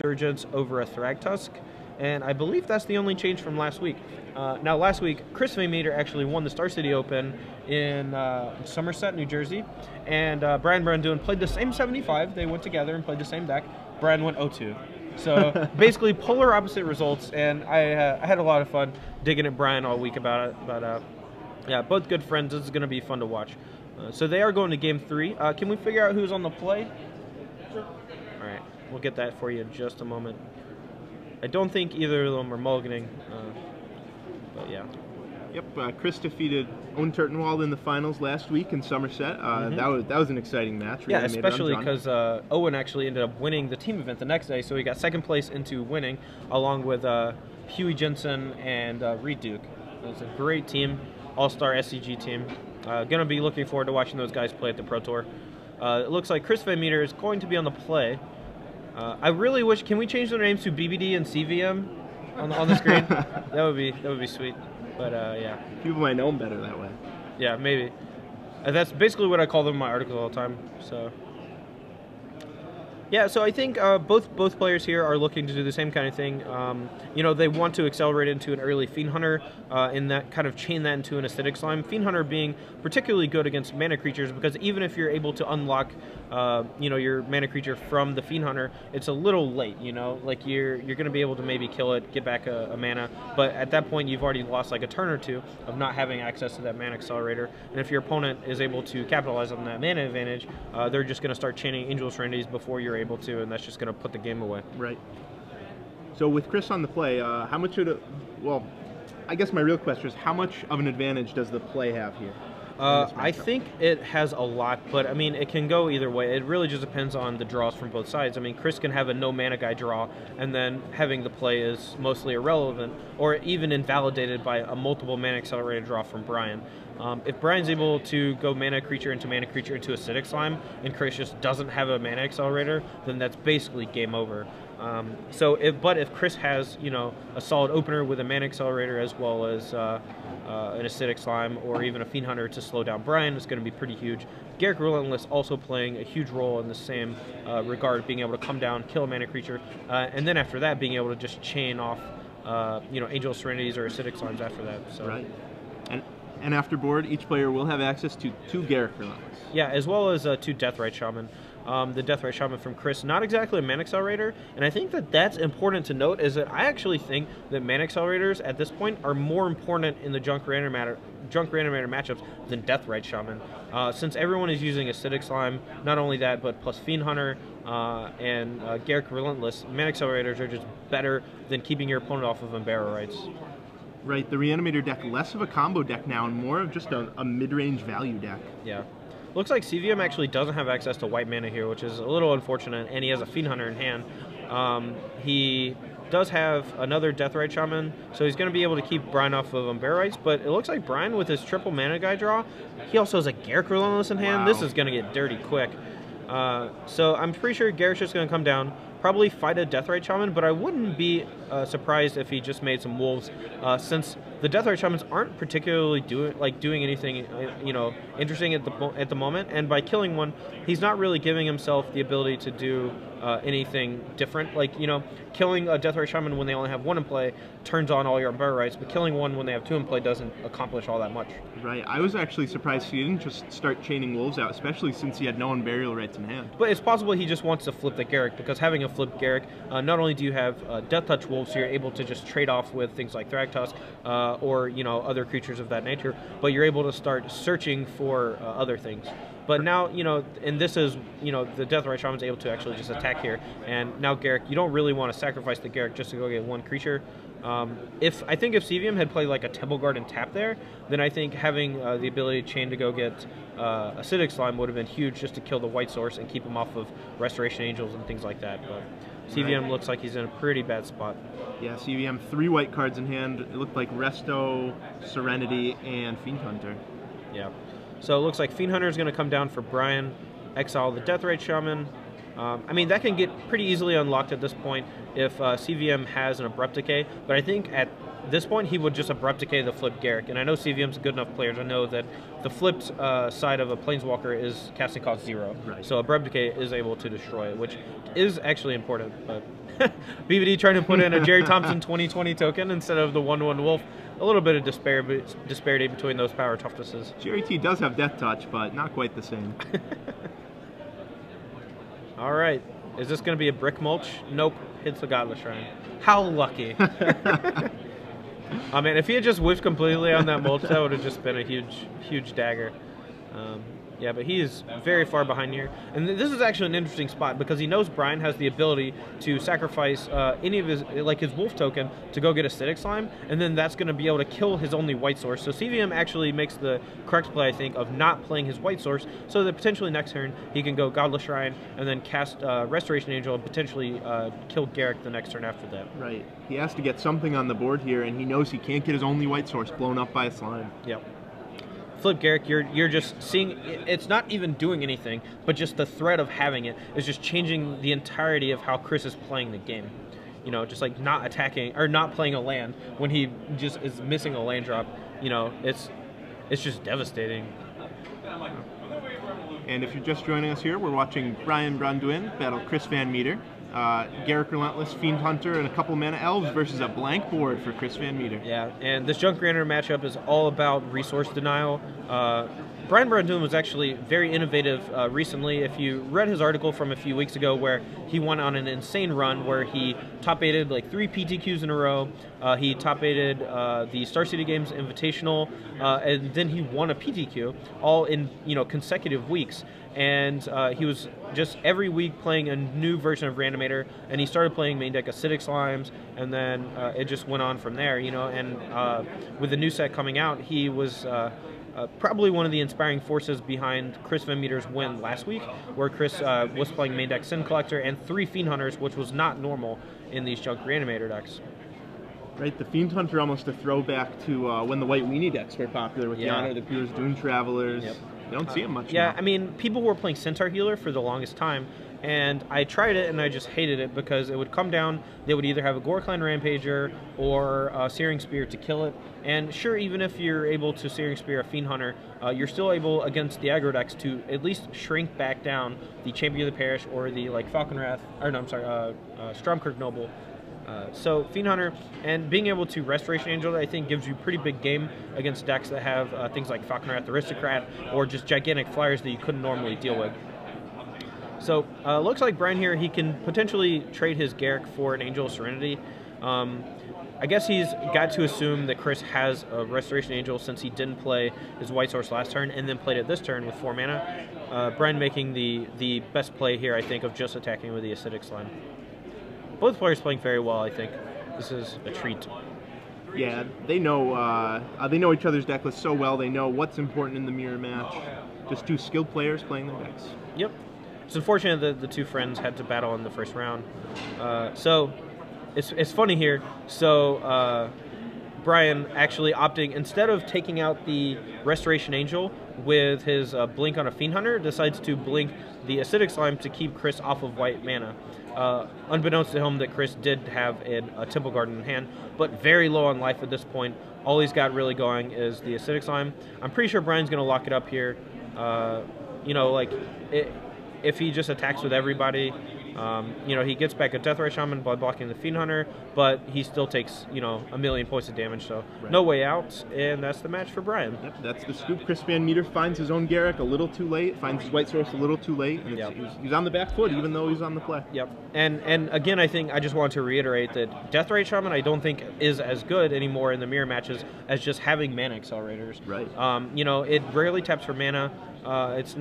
Resurgence over a Thragtusk, and I believe that's the only change from last week. Now, last week, Chris VanMeter actually won the Star City Open in Somerset, New Jersey, and Brian Duin played the same 75. They went together and played the same deck. Brian went 0-2. So basically polar opposite results, and I had a lot of fun digging at Brian all week about it. But yeah, both good friends. This is going to be fun to watch. So they are going to Game 3. Can we figure out who's on the play? Sure. All right, we'll get that for you in just a moment. I don't think either of them are mulliganing, but yeah. Yep, Chris defeated Owen Turtenwald in the finals last week in Somerset. That was an exciting match. Yeah, especially because Owen actually ended up winning the team event the next day, so he got second place into winning, along with Huey Jensen and Reed Duke. It was a great team, all-star SCG team. Gonna be looking forward to watching those guys play at the Pro Tour. It looks like Chris VanMeter is going to be on the play. I really wish, can we change their names to BBD and CVM on the screen? that would be sweet. But yeah. People might know them better that way. Yeah, maybe. That's basically what I call them in my articles all the time. So yeah, so I think both players here are looking to do the same kind of thing. You know, they want to accelerate into an early Fiend Hunter, and that kind of chain that into an Acidic Slime. Fiend Hunter being particularly good against mana creatures, because even if you're able to unlock, you know, your mana creature from the Fiend Hunter, it's a little late. You know, like you're going to be able to maybe kill it, get back a mana, but at that point you've already lost like a turn or two of not having access to that mana accelerator. And if your opponent is able to capitalize on that mana advantage, they're just going to start chaining Angel Serenities before you're able to, and that's just going to put the game away. Right. So with Chris on the play, how much should it, well, I guess my real question is, how much of an advantage does the play have here? I think it has a lot, but I mean, it can go either way. It really just depends on the draws from both sides. I mean, Chris can have a no mana guy draw, and then having the play is mostly irrelevant, or even invalidated by a multiple mana accelerated draw from Brian. If Brian's able to go mana creature into Acidic Slime, and Chris just doesn't have a mana accelerator, then that's basically game over. But if Chris has, you know, a solid opener with a mana accelerator as well as an Acidic Slime or even a Fiend Hunter to slow down Brian, it's going to be pretty huge. Garrick Relentless also playing a huge role in the same regard, being able to come down, kill a mana creature, and then after that being able to just chain off, you know, Angel Serenities or Acidic Slimes after that. So. Right. And after board, each player will have access to 2 Garrick Relentless. Yeah, as well as 2 Deathrite Shaman. The Deathrite Shaman from Chris, not exactly a mana accelerator, and I think that that's important to note, is that I actually think that mana accelerators at this point are more important in the Junk Reanimator matchups than Deathrite Shaman. Since everyone is using Acidic Slime, not only that, but plus Fiend Hunter and Garrick Relentless, mana accelerators are just better than keeping your opponent off of Embarrass Rights. Right, the Reanimator deck, less of a combo deck now and more of just a mid-range value deck. Yeah. Looks like CVM actually doesn't have access to white mana here, which is a little unfortunate, and he has a Fiend Hunter in hand. He does have another Deathrite Shaman, so he's going to be able to keep Brian off of Embarrass Rights, but it looks like Brian, with his triple mana guy draw, he also has a Garrick Relentless in hand. Wow. This is going to get dirty quick. So I'm pretty sure Garrick's just going to come down, probably fight a Deathrite Shaman, but I wouldn't be surprised if he just made some wolves, since the Deathrite Shamans aren't particularly doing anything you know, interesting at the moment, and by killing one, he's not really giving himself the ability to do anything different. Like, you know, killing a Deathrite Shaman when they only have 1 in play turns on all your Embarrass Rights, but killing one when they have 2 in play doesn't accomplish all that much. Right. I was actually surprised he didn't just start chaining wolves out, especially since he had no Unburial Rights in hand. But it's possible he just wants to flip the Garrick, because having a flipped Garrick, not only do you have Death Touch wolves, so you're able to just trade off with things like Thragtusk or, you know, other creatures of that nature, but you're able to start searching for other things. But now, you know, and this is, you know, the Deathrite Shaman's able to actually just attack here, and now Garrick, you don't really want to sacrifice the Garrick just to go get 1 creature. I think if CVM had played like a Temple Guard and tap there, then I think having the ability to chain to go get Acidic Slime would have been huge, just to kill the white source and keep him off of Restoration Angels and things like that. But CVM looks like he's in a pretty bad spot. Yeah, CVM 3 white cards in hand. It looked like Resto, Serenity, and Fiend Hunter. Yeah. So it looks like Fiend Hunter is going to come down for Brian, exile the Deathrite Shaman. I mean, that can get pretty easily unlocked at this point if CVM has an Abrupt Decay, but I think at this point he would just Abrupt Decay the flipped Garrick, and I know CVM's a good enough player to know that the flipped side of a Planeswalker is casting cost 0, right. So Abrupt Decay is able to destroy it, which is actually important, but BBD trying to put in a Jerry Thompson 2020 token instead of the 1/1 Wolf. A little bit of disparity between those power toughnesses. Jerry T does have Death Touch, but not quite the same. All right. Is this going to be a brick mulch? Nope. Hits the Godless Shrine. How lucky. I mean, if he had just whiffed completely on that mulch, that would have just been a huge dagger. Yeah, but he is very far behind here. And this is actually an interesting spot because he knows Brian has the ability to sacrifice any of his wolf token to go get Acidic Slime, and then that's going to be able to kill his only white source. So CVM actually makes the correct play, I think, of not playing his white source, so that potentially next turn he can go Godless Shrine and then cast Restoration Angel and potentially kill Garrick the next turn after that. Right. He has to get something on the board here, and he knows he can't get his only white source blown up by a slime. Yep. Flip Garrick, you're just seeing, it's not even doing anything, but just the threat of having it is just changing the entirety of how Chris is playing the game. You know, just like not attacking, or not playing a land when he just is missing a land drop. You know, it's just devastating. And if you're just joining us here, we're watching Braun Duin battle Chris VanMeter. Garrick Relentless, Fiend Hunter, and a couple mana elves versus a blank board for Chris VanMeter. Yeah, and this Junk Granter matchup is all about resource denial. Braun Duin was actually very innovative recently. If you read his article from a few weeks ago where he went on an insane run where he top-8'd like 3 PTQs in a row, he top-8'd the Star City Games Invitational, and then he won a PTQ all in consecutive weeks. And he was just every week playing a new version of Randomator, and he started playing main deck Acidic Slimes, and then it just went on from there, and with the new set coming out, he was probably one of the inspiring forces behind Chris VanMeter's win last week, where Chris was playing main deck Sin Collector and 3 Fiend Hunters, which was not normal in these Junk Reanimator decks. Right, the Fiend Hunter almost a throwback to when the White Weenie decks were popular with the Honor, the Pures, Dune Travelers. Yep. You don't see them much now. I mean, people were playing Centaur Healer for the longest time, and I tried it and I just hated it because it would come down, they would either have a Gorkline Rampager or a Searing Spear to kill it, and sure, even if you're able to Searing Spear a Fiend Hunter, you're still able against the aggro decks to at least shrink back down the Champion of the Parish or the Falconwrath, or no, I'm sorry, Stromkirk Noble. So Fiend Hunter and being able to Restoration Angel, I think, gives you pretty big game against decks that have things like Falconwrath Aristocrat or just gigantic flyers that you couldn't normally deal with. So looks like Brian here, he can potentially trade his Garrick for an Angel of Serenity. I guess he's got to assume that Chris has a Restoration Angel since he didn't play his white source last turn and then played it this turn with 4 mana. Brian making the best play here, I think, of just attacking with the Acidic Slime. Both players playing very well, I think. This is a treat. Yeah, they know each other's deck list so well. They know what's important in the mirror match. Just 2 skilled players playing their decks. Yep. It's unfortunate that the 2 friends had to battle in the first round. So it's funny here. So Brian actually opting, instead of taking out the Restoration Angel with his blink on a Fiend Hunter, decides to blink the Acidic Slime to keep Chris off of white mana. Unbeknownst to him that Chris did have a Temple Garden in hand, but very low on life at this point. All he's got really going is the Acidic Slime. I'm pretty sure Brian's going to lock it up here. If he just attacks with everybody, he gets back a Deathrite Shaman by blocking the Fiend Hunter, but he still takes, a million points of damage, so no way out, and that's the match for Brian. Yep, that's the scoop. Chris VanMeter finds his own Garrick a little too late, finds his white source a little too late, and he's on the back foot even though he's on the play. Yep, and again, I think I just want to reiterate that Deathrite Shaman I don't think is as good anymore in the mirror matches as just having mana accelerators. Right. It rarely taps for mana. It's